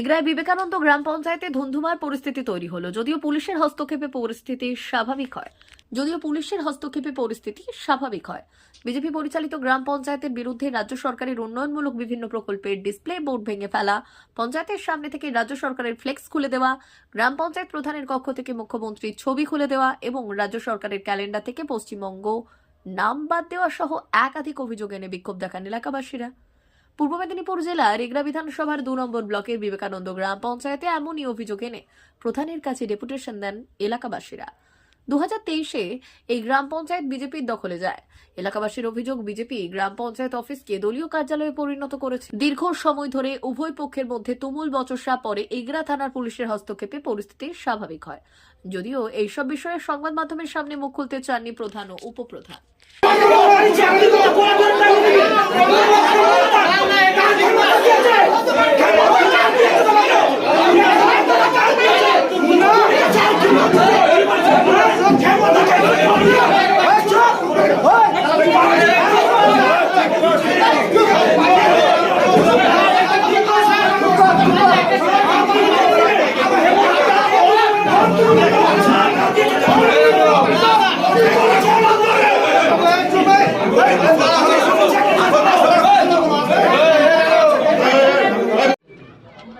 এগরায় বিবেকানন্দ গ্রাম পঞ্চায়েতে ধুন্ধুমার পরিস্থিতি তৈরি হলো। যদিও পুলিশের হস্তক্ষেপে পরিস্থিতি স্বাভাবিক হয়। বিজেপি পরিচালিত গ্রাম পঞ্চায়েতের বিরুদ্ধে রাজ্য সরকারের উন্নয়নমূলক বিভিন্ন প্রকল্পের ডিসপ্লে বোর্ড ভেঙে ফেলা, পঞ্চায়েতের সামনে থেকে রাজ্য সরকারের ফ্লেক্স খুলে দেওয়া, গ্রাম পঞ্চায়েত প্রধানের কক্ষ থেকে মুখ্যমন্ত্রীর ছবি খুলে দেওয়া এবং রাজ্য সরকারের ক্যালেন্ডার থেকে পশ্চিমবঙ্গ নাম বাদ দেওয়া সহ একাধিক অভিযোগ এনে বিক্ষোভ দেখান এলাকাবাসীরা। পূর্ব মেদিনীপুর জেলার এগরা বিধানসভার 2 নম্বর ব্লকের বিবেকানন্দ গ্রাম পঞ্চায়েতে এমনই অভিযোগ এনে প্রধানের কাছে ডেপুটেশন দেন এলাকাবাসীরা। 2023-এ এই গ্রাম পঞ্চায়েত বিজেপির দখলে যায়। এলাকাবাসীর অভিযোগ, বিজেপি গ্রাম পঞ্চায়েত অফিসকে দলীয় কার্যালয়ে পরিণত করেছে। দীর্ঘ সময় ধরে উভয় পক্ষের মধ্যে তুমুল বচসা পরে এগরা থানার পুলিশের হস্তক্ষেপে পরিস্থিতি স্বাভাবিক হয়। যদিও এইসব বিষয়ে সংবাদ মাধ্যমের সামনে মুখ খুলতে চাননি প্রধান ও উপপ্রধান।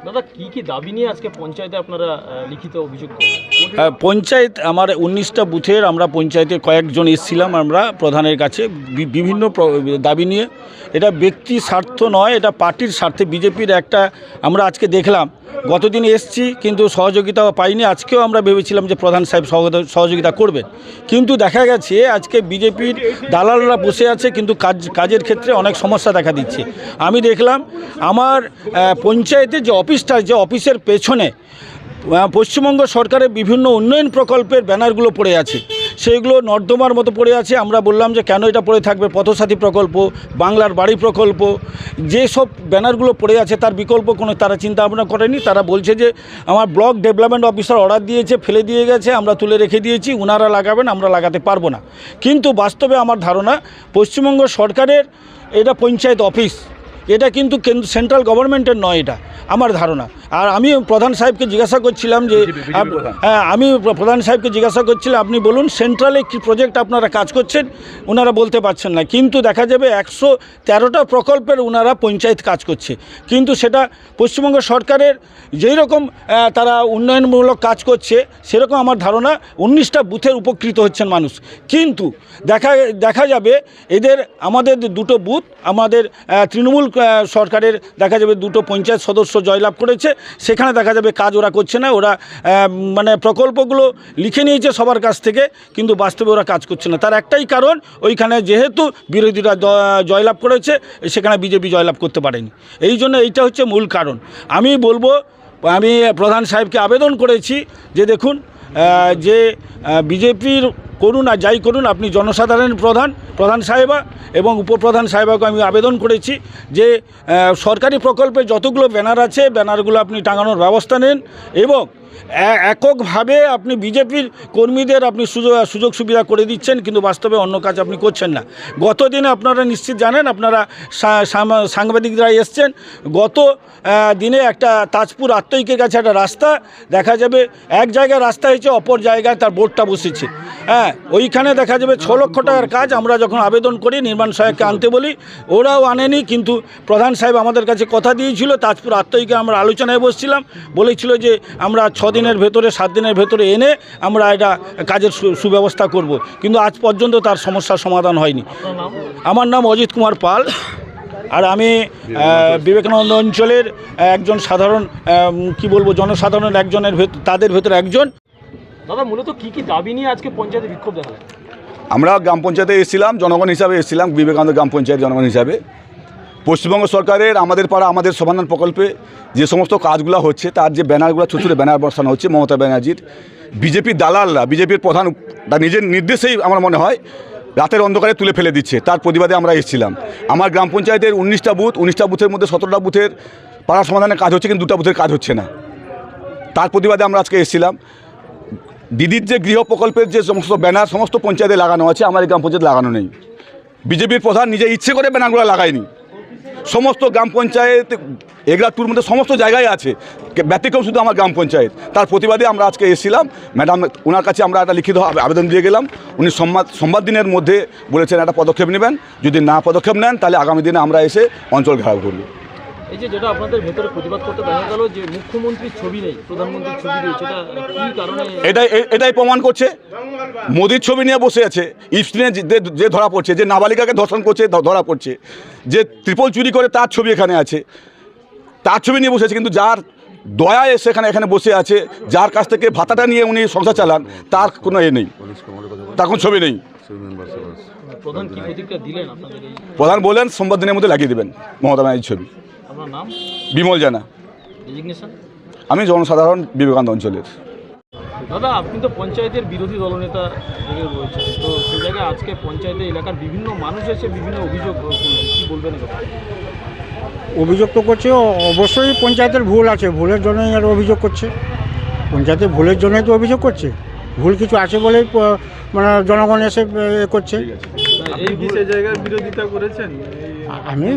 দাদা, কি দাবি নিয়ে আজকে পঞ্চায়েতে আপনারা লিখিত অভিযোগ? পঞ্চায়েত আমার 19টা বুথের আমরা পঞ্চায়েতে কয়েকজন এসেছিলাম আমরা প্রধানের কাছে বিভিন্ন দাবি নিয়ে। এটা ব্যক্তি স্বার্থ নয়, এটা পার্টির স্বার্থে বিজেপির একটা আমরা আজকে দেখলাম। গতদিন এসছি কিন্তু সহযোগিতাও পাইনি। আজকেও আমরা ভেবেছিলাম যে প্রধান সাহেব সহযোগিতা করবেন, কিন্তু দেখা গেছে আজকে বিজেপির দালালরা বসে আছে, কিন্তু কাজের ক্ষেত্রে অনেক সমস্যা দেখা দিচ্ছে। আমি দেখলাম আমার পঞ্চায়েতে যে অফিসটা, যে অফিসের পেছনে পশ্চিমবঙ্গ সরকারের বিভিন্ন উন্নয়ন প্রকল্পের ব্যানারগুলো পড়ে আছে, সেইগুলো নর্দমার মতো পড়ে আছে। আমরা বললাম যে কেন এটা পড়ে থাকবে, পথসাথী প্রকল্প, বাংলার বাড়ি প্রকল্প, যেসব ব্যানারগুলো পড়ে আছে তার বিকল্প কোনো তারা চিন্তা ভাবনা করেনি। তারা বলছে যে আমার ব্লক ডেভেলপমেন্ট অফিসার অর্ডার দিয়েছে, ফেলে দিয়ে গেছে, আমরা তুলে রেখে দিয়েছি, ওনারা লাগাবেন, আমরা লাগাতে পারবো না। কিন্তু বাস্তবে আমার ধারণা পশ্চিমবঙ্গ সরকারের এটা পঞ্চায়েত অফিস, এটা কিন্তু সেন্ট্রাল গভর্নমেন্টের নয়, এটা আমার ধারণা। আর আমি প্রধান সাহেবকে জিজ্ঞাসা করছিলাম যে আপনি বলুন সেন্ট্রালে কি প্রজেক্ট আপনারা কাজ করছেন, ওনারা বলতে পারছেন না। কিন্তু দেখা যাবে 113টা প্রকল্পের ওনারা পঞ্চায়েত কাজ করছে, কিন্তু সেটা পশ্চিমবঙ্গ সরকারের যেই রকম তারা উন্নয়নমূলক কাজ করছে সেরকম আমার ধারণা 19টা বুথের উপকৃত হচ্ছেন মানুষ। কিন্তু দেখা যাবে এদের আমাদের 2টো বুথ আমাদের তৃণমূল সরকারের দেখা যাবে 2টো পঞ্চায়েত সদস্য জয়লাভ করেছে, সেখানে দেখা যাবে কাজ ওরা করছে না। ওরা মানে প্রকল্পগুলো লিখে নিয়েছে সবার কাছ থেকে, কিন্তু বাস্তবে ওরা কাজ করছে না। তার একটাই কারণ, ওইখানে যেহেতু বিরোধীরা জয়লাভ করেছে, সেখানে বিজেপি জয়লাভ করতে পারেনি। এই জন্য এইটা হচ্ছে মূল কারণ। আমি বলবো, আমি প্রধান সাহেবকে আবেদন করেছি যে দেখুন, যে বিজেপির করুন আর যাই করুন, আপনি জনসাধারণের প্রধান সাহেবা এবং উপপ্রধান সাহেবাকে আমি আবেদন করেছি যে সরকারি প্রকল্পে যতগুলো ব্যানার আছে ব্যানারগুলো আপনি টাঙানোর ব্যবস্থা নেন এবং এককভাবে আপনি বিজেপির কর্মীদের আপনি সুযোগ সুবিধা করে দিচ্ছেন, কিন্তু বাস্তবে অন্য কাজ আপনি করছেন না। গত দিনে আপনারা নিশ্চিত জানেন, আপনারা সাংবাদিকরা এসছেন, গত দিনে একটা তাজপুর আত্মৈকের কাছে একটা রাস্তা দেখা যাবে, এক জায়গায় রাস্তা হয়েছে, অপর জায়গায় তার বোর্ডটা বসেছে। হ্যাঁ, ওইখানে দেখা যাবে 6 লক্ষ টাকার কাজ। আমরা যখন আবেদন করি নির্মাণ সহায়ককে আনতে বলি, ওরাও আনেনি। কিন্তু প্রধান সাহেব আমাদের কাছে কথা দিয়েছিল, তাজপুর আত্মৈকে আমরা আলোচনায় বসছিলাম, বলেছিল যে আমরা 6 দিনের ভেতরে 7 দিনের ভেতরে এনে আমরা এটা কাজের সুব্যবস্থা করব, কিন্তু আজ পর্যন্ত তার সমস্যার সমাধান হয়নি। আমার নাম অজিত কুমার পাল, আর আমি বিবেকানন্দ অঞ্চলের একজন সাধারণ জনসাধারণ তাদের ভেতরে একজন। দাদা, মূলত কি দাবি নিয়ে আজকে পঞ্চায়েতে বিক্ষোভ দেখালেন? আমরা গ্রাম পঞ্চায়েতে এসেছিলাম, জনগণ হিসাবে এসেছিলাম, বিবেকানন্দ গ্রাম পঞ্চায়েত জনগণ হিসাবে। পশ্চিমবঙ্গ সরকারের আমাদের পাড়া আমাদের সমাধান প্রকল্পে যে সমস্ত কাজগুলো হচ্ছে, তার যে ব্যানারগুলো ছোটো ছোটো ব্যানার বসানো হচ্ছে মমতা ব্যানার্জির, বিজেপির দালালরা, বিজেপির প্রধান তার নিজের নির্দেশেই আমার মনে হয় রাতের অন্ধকারে তুলে ফেলে দিচ্ছে, তার প্রতিবাদে আমরা এসেছিলাম। আমার গ্রাম পঞ্চায়েতের 19টা বুথের মধ্যে 17টা বুথের পাড়া সমাধানের কাজ হচ্ছে, কিন্তু 2টা বুথের কাজ হচ্ছে না। তার প্রতিবাদে আমরা আজকে এসেছিলাম। দিদির যে গৃহ প্রকল্পের যে সমস্ত ব্যানার সমস্ত পঞ্চায়েতে লাগানো আছে, আমার গ্রাম পঞ্চায়েত লাগানো নেই। বিজেপির প্রধান নিজে ইচ্ছে করে ব্যানারগুলো লাগায়নি। সমস্ত গ্রাম পঞ্চায়েত এগরাটুর মধ্যে সমস্ত জায়গায় আছে, ব্যতিক্রম শুধু আমার গ্রাম পঞ্চায়েত। তার প্রতিবাদে আমরা আজকে এসেছিলাম। ম্যাডাম, ওনার কাছে আমরা একটা লিখিত আবেদন দিয়ে গেলাম। উনি সোমবার দিনের মধ্যে বলেছেন একটা পদক্ষেপ নেবেন, যদি না পদক্ষেপ নেন তাহলে আগামী দিনে আমরা এসে অঞ্চল ঘেরাও করব। এই যে যেটা আপনাদের ভেতরে প্রতিবাদ করতে দেখা গেল যে মুখ্যমন্ত্রীর ছবি নেই, প্রধানমন্ত্রীর ছবি রয়েছে, এটা কি কারণে? এটাই প্রমাণ করছে মোদির ছবি নিয়ে বসে আছে। ইফস্টিনে যে ধরা পড়ছে, যে নাবালিকাকে ধর্ষণ করছে ধরা পড়ছে, যে ট্রিপল চুরি করে তার ছবি এখানে আছে, তার ছবি নিয়ে বসে আছে। কিন্তু যার দয়ায় এখানে বসে আছে, যার কাছ থেকে ভাতাটা নিয়ে উনি সংসার চালান, তার কোনো নেই, তার কোনো ছবি নেই। প্রধান কি প্রতিক্রিয়া দিলেন আপনাদের? প্রধান বললেন সোমবার দিনের মধ্যে লাগিয়ে দেবেন মমতা ব্যানার্জির ছবি। আপনার নাম? বিমল জানা। ডেজিগনেশন? আমি জনসাধারণ বিবেকানন্দ অঞ্চলের। দাদা, আপনি তো পঞ্চায়েতের বিরোধী দলনেতা হিসেবে রয়েছে, তো সেই জায়গায় আজকে পঞ্চায়েতের এলাকার বিভিন্ন মানুষ এসে বিভিন্ন অভিযোগ করলেন, কী বলবেন এটা? অভিযোগ তো করছে, অবশ্যই পঞ্চায়েতের ভুল আছে, ভুলের জন্যই আর অভিযোগ করছে। পঞ্চায়েতের ভুলের জন্যই তো অভিযোগ করছে, ভুল কিছু আছে বলেই মানে জনগণ এসে করছে। সেই জায়গায় বিরোধিতা করেছেন? আমি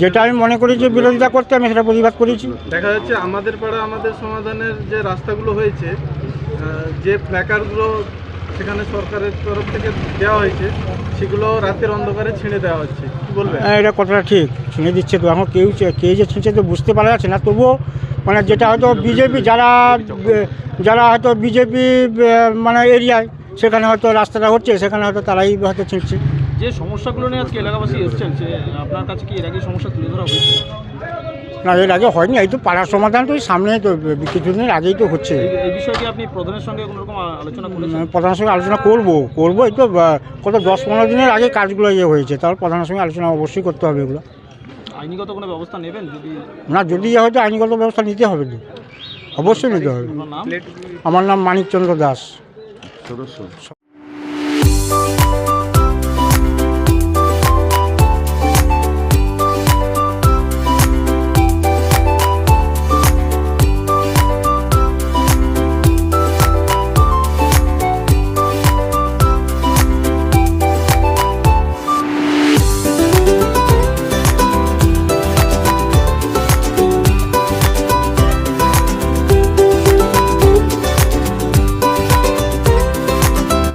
যেটা আমি মনে করি যে বিরোধিতা করতে, আমি সেটা প্রতিবাদ করেছি। দেখা যাচ্ছে আমাদের পাড়া আমাদের সমাধানের যে রাস্তাগুলো হয়েছে, যে প্ল্যাকার্ডগুলো সেখানে সরকারের তরফ থেকে দেওয়া হয়েছে, সেগুলো রাতের অন্ধকারে ছিঁড়ে দেওয়া হচ্ছে, কি বলবেন? এটা কথাটা ঠিক, ছিঁড়ে দিচ্ছে তো। এখন কে যে ছিঁড়ছে তো বুঝতে পারা যাচ্ছে না। তবুও মানে যেটা হয়তো বিজেপি যারা হয়তো বিজেপি মানে এরিয়ায়, সেখানে হয়তো রাস্তাটা হচ্ছে, সেখানে হয়তো তারাই হয়তো ছিঁড়ছে। যে সমস্যাগুলো নিয়ে আজকে এলাকাবাসী এসছেন, যে আপনার কাছে কি এর আগে সমস্যা তুলে ধরা হয়েছে? না, এর আগে হয়নি, এই তো পাড়ার সমাধান তো সামনে, তো কিছুদিনের আগেই তো হচ্ছে। এই বিষয়ে কি আপনি প্রধানের সঙ্গে কোনো রকম আলোচনা করেছেন? প্রধানের সঙ্গে আলোচনা করবো এই তো কত 10-15 দিনের আগে কাজগুলো হয়েছে, তাহলে প্রধানের সঙ্গে আলোচনা অবশ্যই করতে হবে এগুলো। আইনিগত কোনো ব্যবস্থা নেবেন যদি? না, যদি হয়তো আইনগত ব্যবস্থা নিতে হবে, তো অবশ্যই নিতে হবে। আপনার নাম? আমার নাম মানিকচন্দ্র দাস।